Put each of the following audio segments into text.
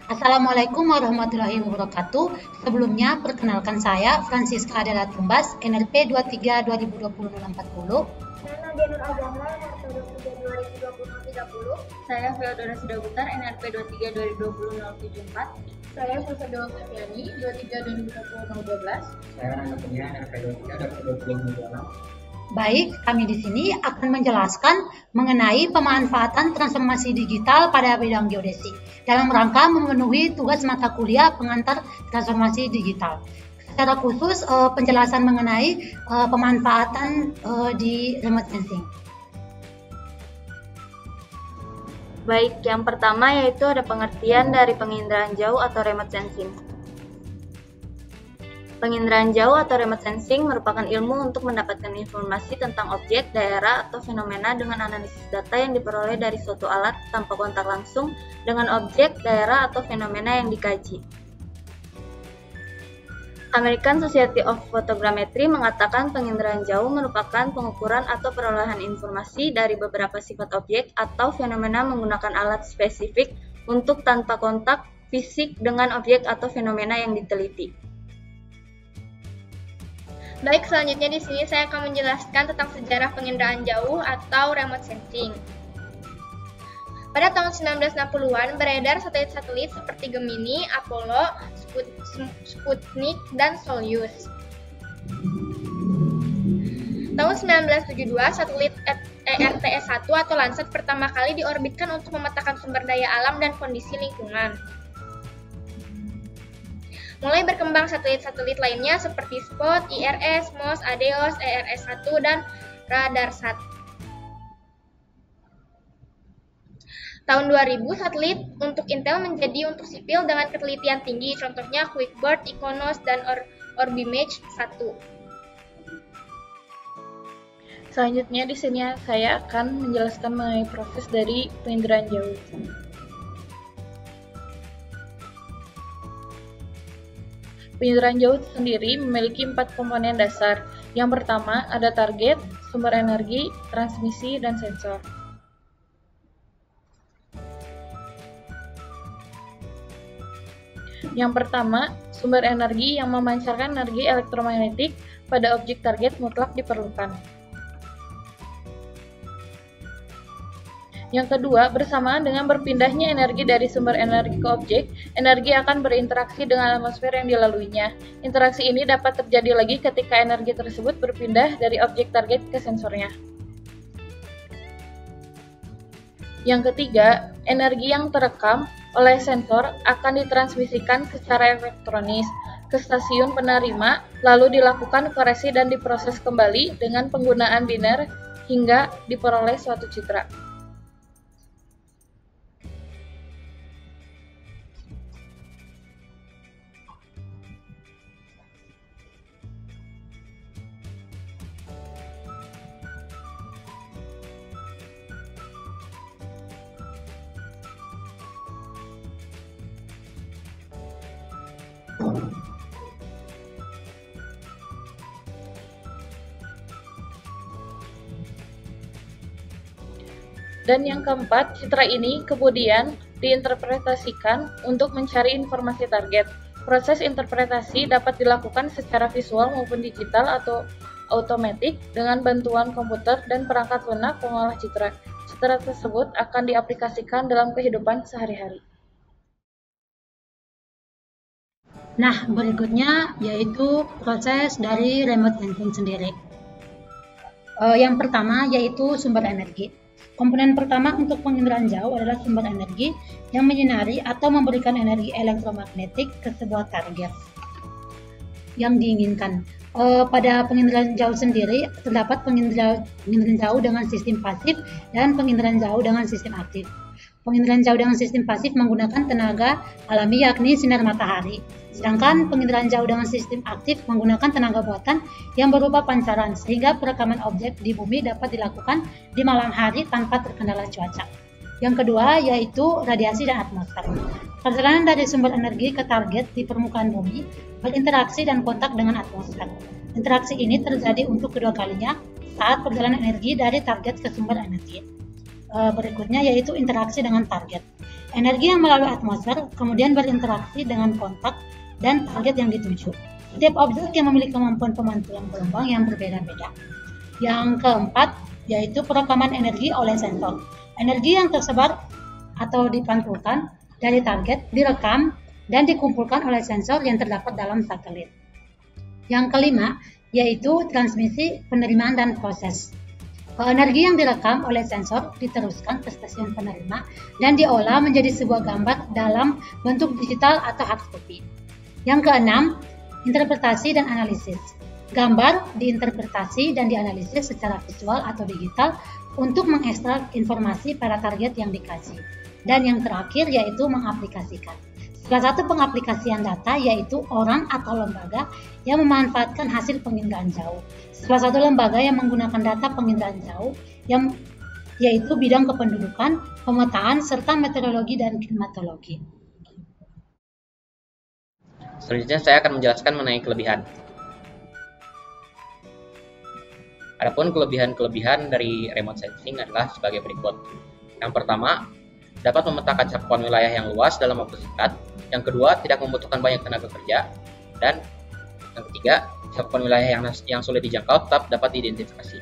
Assalamualaikum warahmatullahi wabarakatuh. Sebelumnya, perkenalkan saya Francisca Adela Tumbas, NRP 23 2020-40. Saya Nadia Nur Agama, NRP 23 2020-30. Saya Feodora Sidabutar, NRP 23 2020-074. Saya Susa Dewa Fetriani, 23 2020-012. Saya Rangga Kurnia, NRP 23 2020-026. Baik, kami di sini akan menjelaskan mengenai pemanfaatan transformasi digital pada bidang geodesi dalam rangka memenuhi tugas mata kuliah pengantar transformasi digital. Secara khusus, penjelasan mengenai pemanfaatan di remote sensing. Baik, yang pertama yaitu ada pengertian dari penginderaan jauh atau remote sensing. Penginderaan jauh atau remote sensing merupakan ilmu untuk mendapatkan informasi tentang objek, daerah, atau fenomena dengan analisis data yang diperoleh dari suatu alat tanpa kontak langsung dengan objek, daerah, atau fenomena yang dikaji. American Society of Photogrammetry mengatakan penginderaan jauh merupakan pengukuran atau perolehan informasi dari beberapa sifat objek atau fenomena menggunakan alat spesifik untuk tanpa kontak fisik dengan objek atau fenomena yang diteliti. Baik, selanjutnya di sini saya akan menjelaskan tentang sejarah penginderaan jauh atau remote sensing. Pada tahun 1960-an beredar satelit-satelit seperti Gemini, Apollo, Sputnik, dan Soyuz. Tahun 1972, satelit ERTS-1 atau Landsat pertama kali diorbitkan untuk memetakan sumber daya alam dan kondisi lingkungan. Mulai berkembang satelit-satelit lainnya seperti SPOT, IRS, MOS, ADEOS, ERS-1, dan RADARSAT. Tahun 2000, satelit untuk Intel menjadi untuk sipil dengan ketelitian tinggi, contohnya QuickBird, Iconos, dan Orbimage 1. Selanjutnya di sini saya akan menjelaskan mengenai proses dari penginderaan jauh. Penginderaan jauh sendiri memiliki 4 komponen dasar. Yang pertama ada target, sumber energi, transmisi, dan sensor. Yang pertama, sumber energi yang memancarkan energi elektromagnetik pada objek target mutlak diperlukan. Yang kedua, bersamaan dengan berpindahnya energi dari sumber energi ke objek, energi akan berinteraksi dengan atmosfer yang dilaluinya. Interaksi ini dapat terjadi lagi ketika energi tersebut berpindah dari objek target ke sensornya. Yang ketiga, energi yang terekam oleh sensor akan ditransmisikan secara elektronis ke stasiun penerima, lalu dilakukan koreksi dan diproses kembali dengan penggunaan biner hingga diperoleh suatu citra. Dan yang keempat, citra ini kemudian diinterpretasikan untuk mencari informasi target. Proses interpretasi dapat dilakukan secara visual maupun digital atau otomatis dengan bantuan komputer dan perangkat lunak pengolah citra. Citra tersebut akan diaplikasikan dalam kehidupan sehari-hari. Nah, berikutnya yaitu proses dari remote sensing sendiri. Yang pertama yaitu sumber energi. Komponen pertama untuk penginderaan jauh adalah sumber energi yang menyinari atau memberikan energi elektromagnetik ke sebuah target yang diinginkan. Pada penginderaan jauh sendiri terdapat penginderaan jauh dengan sistem pasif dan penginderaan jauh dengan sistem aktif. Penginderaan jauh dengan sistem pasif menggunakan tenaga alami yakni sinar matahari. Sedangkan penginderaan jauh dengan sistem aktif menggunakan tenaga buatan yang berupa pancaran, sehingga perekaman objek di bumi dapat dilakukan di malam hari tanpa terkendala cuaca. Yang kedua yaitu radiasi dan atmosfer. Perjalanan dari sumber energi ke target di permukaan bumi berinteraksi dan kontak dengan atmosfer. Interaksi ini terjadi untuk kedua kalinya saat perjalanan energi dari target ke sumber energi. berikutnya yaitu interaksi dengan target. Energi yang melalui atmosfer kemudian berinteraksi dengan kontak dan target yang dituju. Setiap objek yang memiliki kemampuan pemantulan gelombang yang berbeda-beda. Yang keempat yaitu perekaman energi oleh sensor. Energi yang tersebar atau dipantulkan dari target direkam dan dikumpulkan oleh sensor yang terdapat dalam satelit. Yang kelima yaitu transmisi, penerimaan, dan proses. Energi yang direkam oleh sensor diteruskan ke stasiun penerima dan diolah menjadi sebuah gambar dalam bentuk digital atau hard copy. Yang keenam, interpretasi dan analisis. Gambar diinterpretasi dan dianalisis secara visual atau digital untuk mengekstrak informasi pada target yang dikaji. Dan yang terakhir yaitu mengaplikasikan. Salah satu pengaplikasian data yaitu orang atau lembaga yang memanfaatkan hasil penginderaan jauh. Salah satu lembaga yang menggunakan data penginderaan jauh yaitu bidang kependudukan, pemetaan, serta meteorologi dan klimatologi. Selanjutnya saya akan menjelaskan mengenai kelebihan. Adapun kelebihan-kelebihan dari remote sensing adalah sebagai berikut. Yang pertama, dapat memetakan cakupan wilayah yang luas dalam waktu singkat. Yang kedua, tidak membutuhkan banyak tenaga kerja. Dan yang ketiga, cakupan wilayah yang sulit dijangkau tetap dapat diidentifikasi.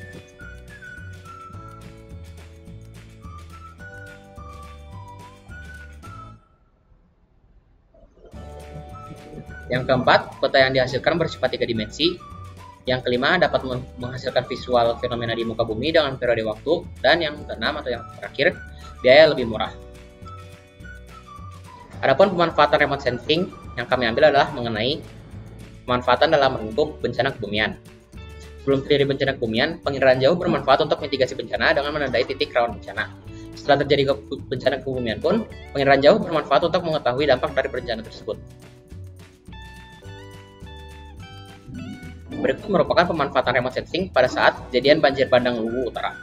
Yang keempat, peta yang dihasilkan bersifat 3 dimensi. Yang kelima, dapat menghasilkan visual fenomena di muka bumi dengan periode waktu. Dan yang keenam atau yang terakhir, biaya lebih murah. Adapun pemanfaatan remote sensing yang kami ambil adalah mengenai pemanfaatan dalam bentuk bencana kebumian. Sebelum terjadi bencana kebumian, penginderaan jauh bermanfaat untuk mitigasi bencana dengan menandai titik rawan bencana. Setelah terjadi bencana kebumian pun, penginderaan jauh bermanfaat untuk mengetahui dampak dari bencana tersebut. Berikut merupakan pemanfaatan remote sensing pada saat kejadian banjir bandang Luwu Utara.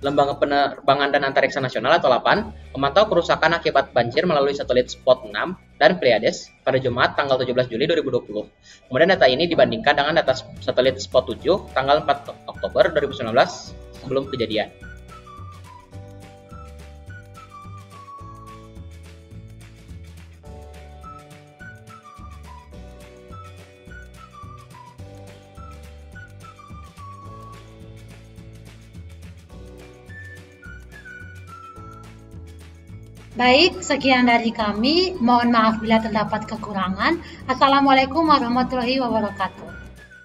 Lembaga Penerbangan dan Antariksa Nasional atau LAPAN memantau kerusakan akibat banjir melalui satelit Spot 6 dan Pleiades pada Jumat tanggal 17 Juli 2020. Kemudian data ini dibandingkan dengan data satelit Spot 7 tanggal 4 Oktober 2019 sebelum kejadian. Baik, sekian dari kami. Mohon maaf bila terdapat kekurangan. Assalamualaikum warahmatullahi wabarakatuh.